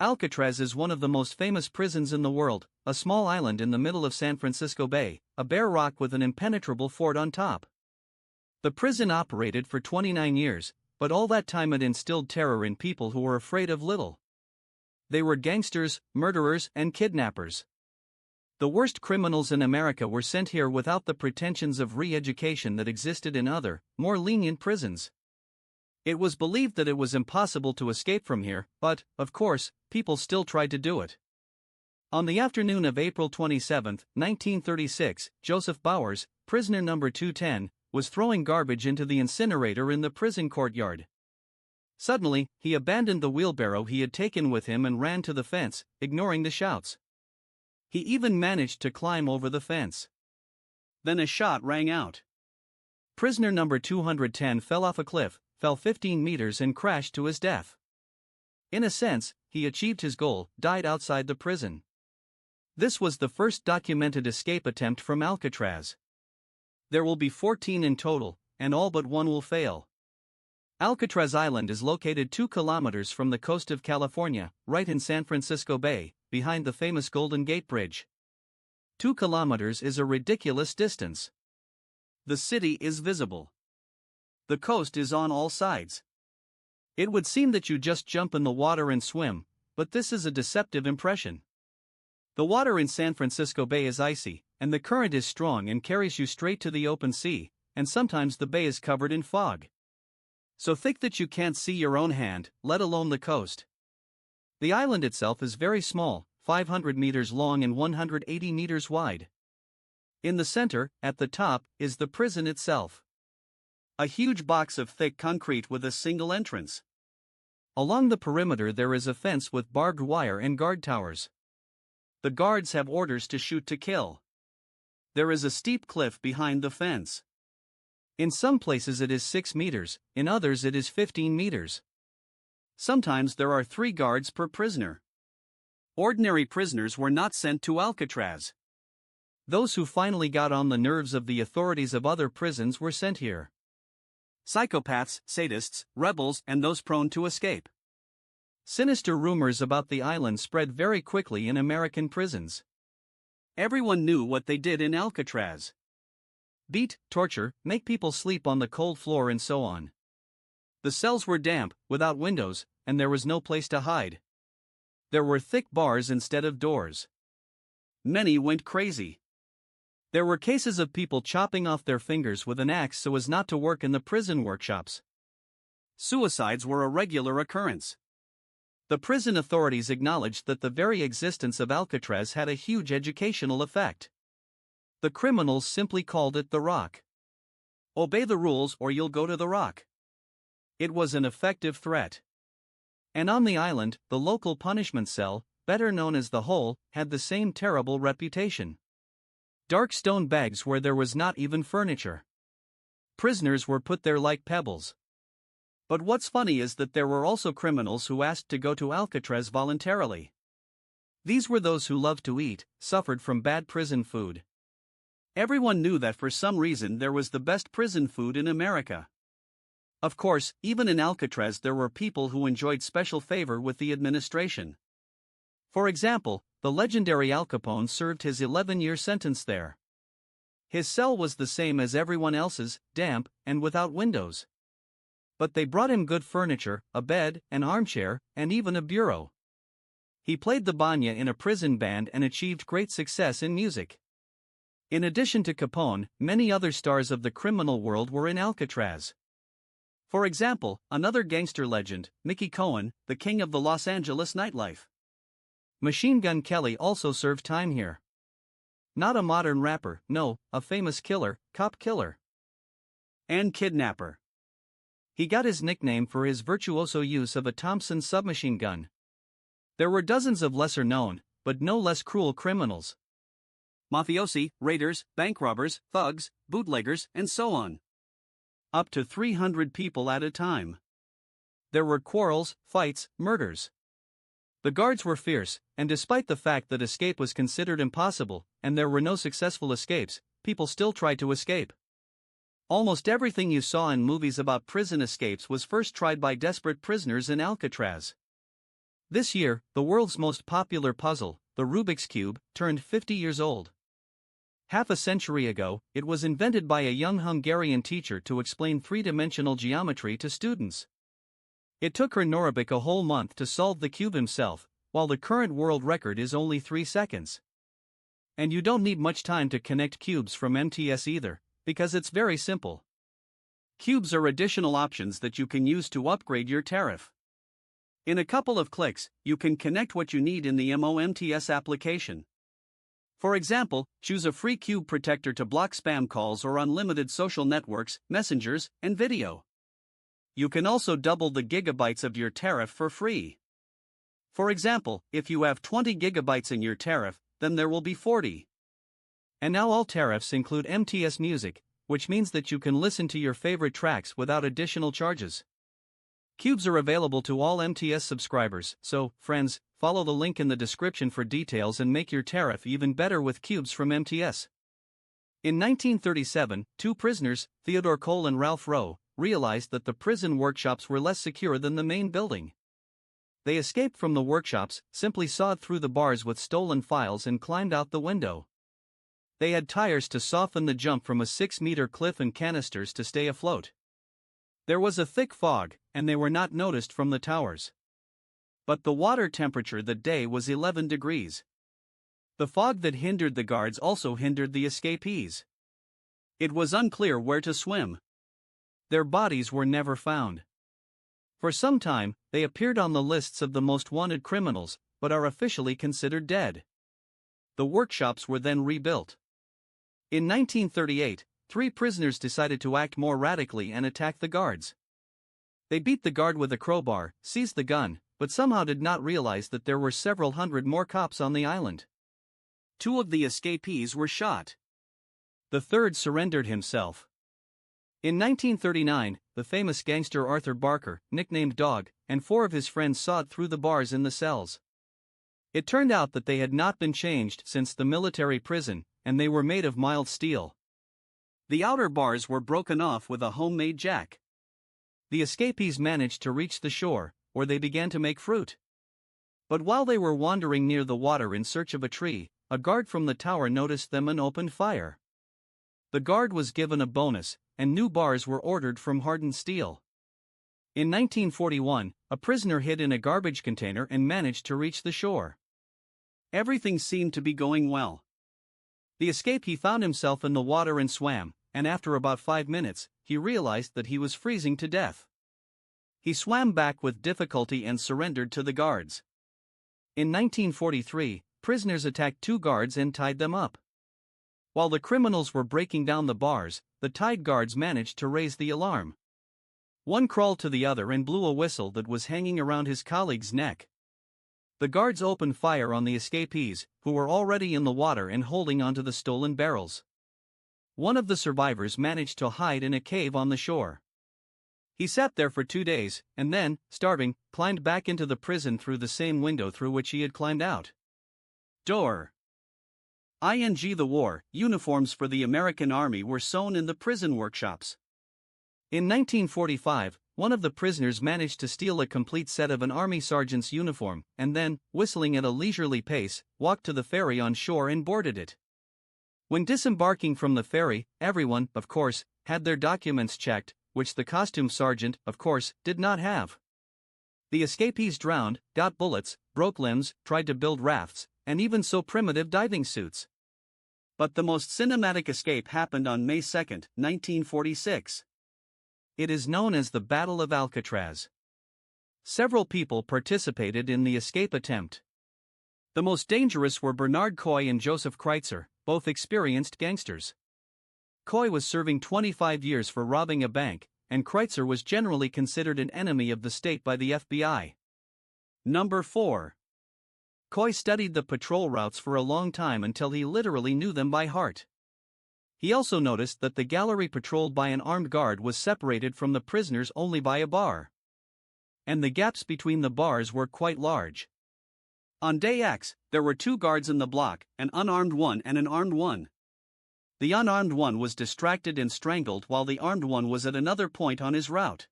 Alcatraz is one of the most famous prisons in the world, a small island in the middle of San Francisco Bay, a bare rock with an impenetrable fort on top. The prison operated for 29 years, but all that time it instilled terror in people who were afraid of little. They were gangsters, murderers, and kidnappers. The worst criminals in America were sent here without the pretensions of re-education that existed in other, more lenient prisons. It was believed that it was impossible to escape from here, but, of course, people still tried to do it. On the afternoon of April 27, 1936, Joseph Bowers, prisoner number 210, was throwing garbage into the incinerator in the prison courtyard. Suddenly, he abandoned the wheelbarrow he had taken with him and ran to the fence, ignoring the shouts. He even managed to climb over the fence. Then a shot rang out. Prisoner number 210 fell off a cliff, fell 15 meters and crashed to his death. In a sense, he achieved his goal, died outside the prison. This was the first documented escape attempt from Alcatraz. There will be 14 in total, and all but one will fail. Alcatraz Island is located 2 kilometers from the coast of California, right in San Francisco Bay, behind the famous Golden Gate Bridge. 2 kilometers is a ridiculous distance. The city is visible. The coast is on all sides. It would seem that you just jump in the water and swim, but this is a deceptive impression. The water in San Francisco Bay is icy, and the current is strong and carries you straight to the open sea, and sometimes the bay is covered in fog. So thick that you can't see your own hand, let alone the coast. The island itself is very small, 500 meters long and 180 meters wide. In the center, at the top, is the prison itself. A huge box of thick concrete with a single entrance. Along the perimeter there is a fence with barbed wire and guard towers. The guards have orders to shoot to kill. There is a steep cliff behind the fence. In some places it is 6 meters, in others it is 15 meters. Sometimes there are 3 guards per prisoner. Ordinary prisoners were not sent to Alcatraz. Those who finally got on the nerves of the authorities of other prisons were sent here. Psychopaths, sadists, rebels, and those prone to escape. Sinister rumors about the island spread very quickly in American prisons. Everyone knew what they did in Alcatraz. Beat, torture, make people sleep on the cold floor and so on. The cells were damp, without windows, and there was no place to hide. There were thick bars instead of doors. Many went crazy. There were cases of people chopping off their fingers with an axe so as not to work in the prison workshops. Suicides were a regular occurrence. The prison authorities acknowledged that the very existence of Alcatraz had a huge educational effect. The criminals simply called it the Rock. Obey the rules or you'll go to the Rock. It was an effective threat. And on the island, the local punishment cell, better known as the Hole, had the same terrible reputation. Dark stone bags where there was not even furniture. Prisoners were put there like pebbles. But what's funny is that there were also criminals who asked to go to Alcatraz voluntarily. These were those who loved to eat, suffered from bad prison food. Everyone knew that for some reason there was the best prison food in America. Of course, even in Alcatraz there were people who enjoyed special favor with the administration. For example, the legendary Al Capone served his 11-year sentence there. His cell was the same as everyone else's, damp, and without windows. But they brought him good furniture, a bed, an armchair, and even a bureau. He played the banya in a prison band and achieved great success in music. In addition to Capone, many other stars of the criminal world were in Alcatraz. For example, another gangster legend, Mickey Cohen, the king of the Los Angeles nightlife. Machine Gun Kelly also served time here. Not a modern rapper, no, a famous killer, cop killer. And kidnapper. He got his nickname for his virtuoso use of a Thompson submachine gun. There were dozens of lesser known, but no less cruel criminals. Mafiosi, raiders, bank robbers, thugs, bootleggers, and so on. Up to 300 people at a time. There were quarrels, fights, murders. The guards were fierce, and despite the fact that escape was considered impossible, and there were no successful escapes, people still tried to escape. Almost everything you saw in movies about prison escapes was first tried by desperate prisoners in Alcatraz. This year, the world's most popular puzzle, the Rubik's Cube, turned 50 years old. Half a century ago, it was invented by a young Hungarian teacher to explain three-dimensional geometry to students. It took her Norbik a whole month to solve the cube himself, while the current world record is only 3 seconds. And you don't need much time to connect cubes from MTS either, because it's very simple. Cubes are additional options that you can use to upgrade your tariff. In a couple of clicks, you can connect what you need in the MOMTS application. For example, choose a free cube protector to block spam calls or unlimited social networks, messengers, and video. You can also double the gigabytes of your tariff for free. For example, if you have 20 gigabytes in your tariff, then there will be 40. And now all tariffs include MTS Music, which means that you can listen to your favorite tracks without additional charges. Cubes are available to all MTS subscribers, so, friends, follow the link in the description for details and make your tariff even better with cubes from MTS. In 1937, two prisoners, Theodore Cole and Ralph Rowe, realized that the prison workshops were less secure than the main building. They escaped from the workshops, simply sawed through the bars with stolen files and climbed out the window. They had tires to soften the jump from a 6-meter cliff and canisters to stay afloat. There was a thick fog, and they were not noticed from the towers. But the water temperature that day was 11 degrees. The fog that hindered the guards also hindered the escapees. It was unclear where to swim. Their bodies were never found. For some time, they appeared on the lists of the most wanted criminals, but are officially considered dead. The workshops were then rebuilt. In 1938, 3 prisoners decided to act more radically and attack the guards. They beat the guard with a crowbar, seized the gun, but somehow did not realize that there were several hundred more cops on the island. 2 of the escapees were shot. The third surrendered himself. In 1939, the famous gangster Arthur Barker, nicknamed Dog, and 4 of his friends sawed through the bars in the cells. It turned out that they had not been changed since the military prison, and they were made of mild steel. The outer bars were broken off with a homemade jack. The escapees managed to reach the shore, where they began to make fruit. But while they were wandering near the water in search of a tree, a guard from the tower noticed them and opened fire. The guard was given a bonus, and new bars were ordered from hardened steel. In 1941, a prisoner hid in a garbage container and managed to reach the shore. Everything seemed to be going well. The escapee found himself in the water and swam, and after about 5 minutes, he realized that he was freezing to death. He swam back with difficulty and surrendered to the guards. In 1943, prisoners attacked 2 guards and tied them up. While the criminals were breaking down the bars, the tied guards managed to raise the alarm. One crawled to the other and blew a whistle that was hanging around his colleague's neck. The guards opened fire on the escapees, who were already in the water and holding onto the stolen barrels. One of the survivors managed to hide in a cave on the shore. He sat there for 2 days, and then, starving, climbed back into the prison through the same window through which he had climbed out. Door. The war, uniforms for the American Army were sewn in the prison workshops. In 1945, one of the prisoners managed to steal a complete set of an army sergeant's uniform, and then, whistling at a leisurely pace, walked to the ferry on shore and boarded it. When disembarking from the ferry, everyone, of course, had their documents checked, which the costume sergeant, of course, did not have. The escapees drowned, got bullets, broke limbs, tried to build rafts, and even sew primitive diving suits. But the most cinematic escape happened on May 2, 1946. It is known as the Battle of Alcatraz. Several people participated in the escape attempt. The most dangerous were Bernard Coy and Joseph Kreitzer, both experienced gangsters. Coy was serving 25 years for robbing a bank, and Kreitzer was generally considered an enemy of the state by the FBI. Number 4. Coy studied the patrol routes for a long time until he literally knew them by heart. He also noticed that the gallery patrolled by an armed guard was separated from the prisoners only by a bar. And the gaps between the bars were quite large. On day X, there were 2 guards in the block, an unarmed one and an armed one. The unarmed one was distracted and strangled while the armed one was at another point on his route.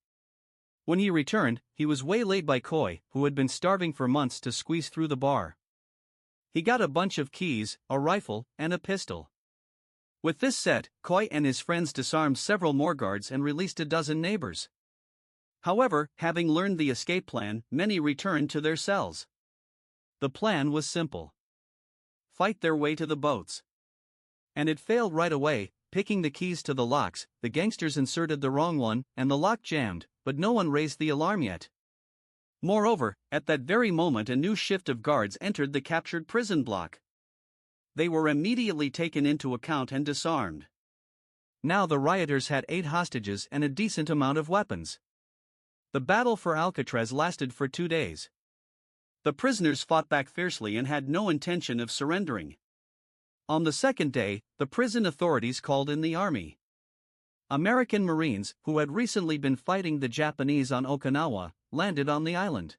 When he returned, he was waylaid by Coy, who had been starving for months to squeeze through the bar. He got a bunch of keys, a rifle, and a pistol. With this set, Coy and his friends disarmed several more guards and released a dozen neighbors. However, having learned the escape plan, many returned to their cells. The plan was simple: fight their way to the boats. And it failed right away. Picking the keys to the locks, the gangsters inserted the wrong one, and the lock jammed, but no one raised the alarm yet. Moreover, at that very moment a new shift of guards entered the captured prison block. They were immediately taken into account and disarmed. Now the rioters had 8 hostages and a decent amount of weapons. The battle for Alcatraz lasted for 2 days. The prisoners fought back fiercely and had no intention of surrendering. On the second day, the prison authorities called in the army. American Marines, who had recently been fighting the Japanese on Okinawa, landed on the island.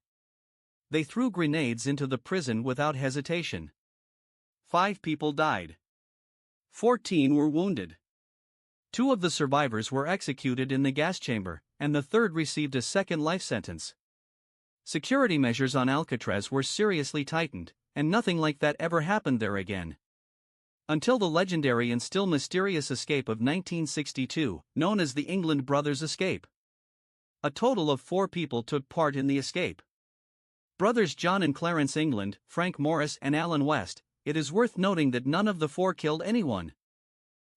They threw grenades into the prison without hesitation. 5 people died. 14 were wounded. 2 of the survivors were executed in the gas chamber, and the third received a second life sentence. Security measures on Alcatraz were seriously tightened, and nothing like that ever happened there again. Until the legendary and still mysterious escape of 1962, known as the England Brothers Escape. A total of 4 people took part in the escape. Brothers John and Clarence England, Frank Morris and Alan West. It is worth noting that none of the 4 killed anyone.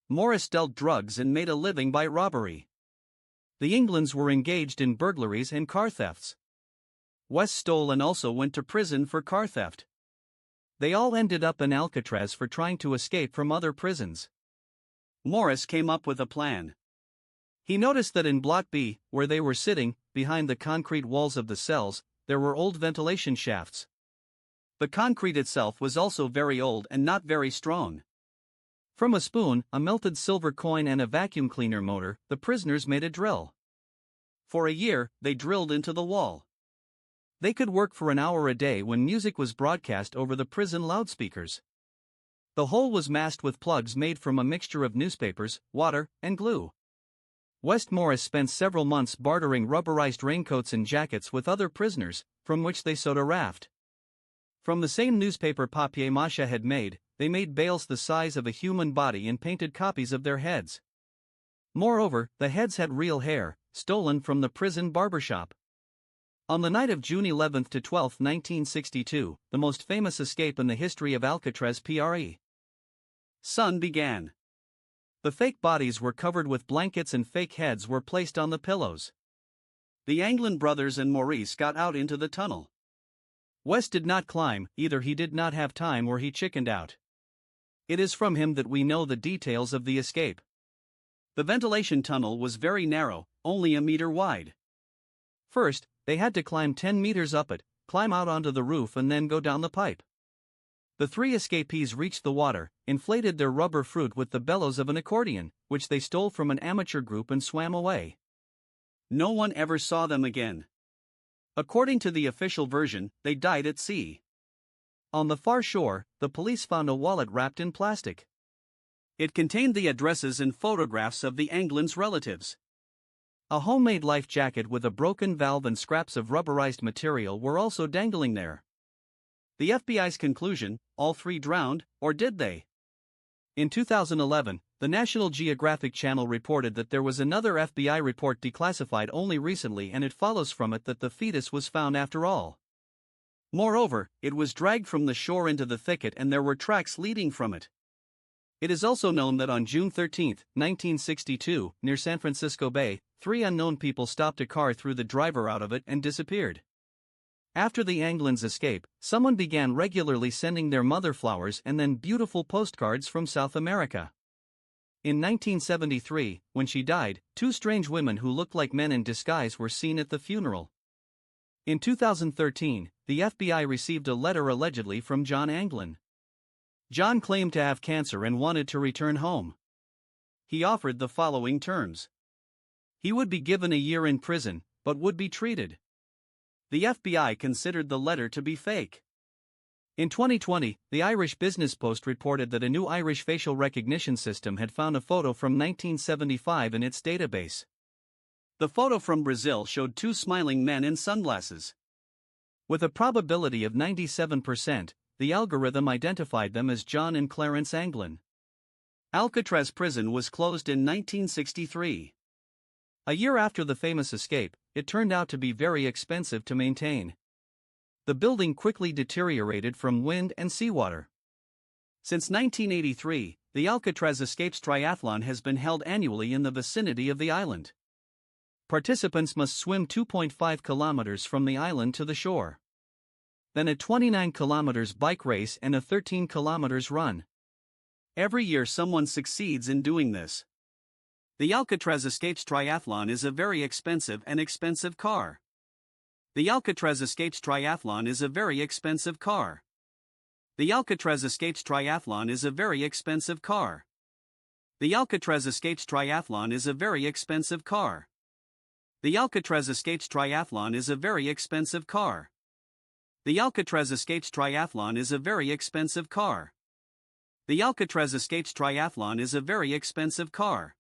Morris dealt drugs and made a living by robbery. The Englands were engaged in burglaries and car thefts. West stole and also went to prison for car theft. They all ended up in Alcatraz for trying to escape from other prisons. Morris came up with a plan. He noticed that in Block B, where they were sitting, behind the concrete walls of the cells, there were old ventilation shafts. The concrete itself was also very old and not very strong. From a spoon, a melted silver coin and a vacuum cleaner motor, the prisoners made a drill. For a year, they drilled into the wall. They could work for an hour a day when music was broadcast over the prison loudspeakers. The hole was masked with plugs made from a mixture of newspapers, water, and glue. West Morris spent several months bartering rubberized raincoats and jackets with other prisoners, from which they sewed a raft. From the same newspaper papier-mâché had made, they made bales the size of a human body and painted copies of their heads. Moreover, the heads had real hair, stolen from the prison barbershop. On the night of June 11 to 12, 1962, the most famous escape in the history of Alcatraz PRE. Sun began. The fake bodies were covered with blankets and fake heads were placed on the pillows. The England brothers and Maurice got out into the tunnel. West did not climb, either he did not have time or he chickened out. It is from him that we know the details of the escape. The ventilation tunnel was very narrow, only a meter wide. First, they had to climb 10 meters up it, climb out onto the roof and then go down the pipe. The 3 escapees reached the water, inflated their rubber fruit with the bellows of an accordion, which they stole from an amateur group and swam away. No one ever saw them again. According to the official version, they died at sea. On the far shore, the police found a wallet wrapped in plastic. It contained the addresses and photographs of the England's relatives. A homemade life jacket with a broken valve and scraps of rubberized material were also dangling there. The FBI's conclusion: all 3 drowned, or did they? In 2011, the National Geographic Channel reported that there was another FBI report declassified only recently, and it follows from it that the fetus was found after all. Moreover, it was dragged from the shore into the thicket and there were tracks leading from it. It is also known that on June 13, 1962, near San Francisco Bay, 3 unknown people stopped a car, threw the driver out of it, and disappeared. After the Englands' escape, someone began regularly sending their mother flowers and then beautiful postcards from South America. In 1973, when she died, 2 strange women who looked like men in disguise were seen at the funeral. In 2013, the FBI received a letter allegedly from John Anglin. John claimed to have cancer and wanted to return home. He offered the following terms. He would be given a year in prison, but would be treated. The FBI considered the letter to be fake. In 2020, the Irish Business Post reported that a new Irish facial recognition system had found a photo from 1975 in its database. The photo from Brazil showed two smiling men in sunglasses. With a probability of 97%, the algorithm identified them as John and Clarence Anglin. Alcatraz prison was closed in 1963. A year after the famous escape, it turned out to be very expensive to maintain. The building quickly deteriorated from wind and seawater. Since 1983, the Alcatraz Escapes Triathlon has been held annually in the vicinity of the island. Participants must swim 2.5 kilometers from the island to the shore. Then a 29 kilometers bike race and a 13 kilometers run. Every year someone succeeds in doing this. The Alcatraz Escapes Triathlon is a very expensive car. The Alcatraz Escapes Triathlon is a very expensive car. The Alcatraz Escapes Triathlon is a very expensive car. The Alcatraz Escapes Triathlon is a very expensive car. The Alcatraz Escapes Triathlon is a very expensive car. The Alcatraz Escapes Triathlon is a very expensive car. The Alcatraz Escapes Triathlon is a very expensive car.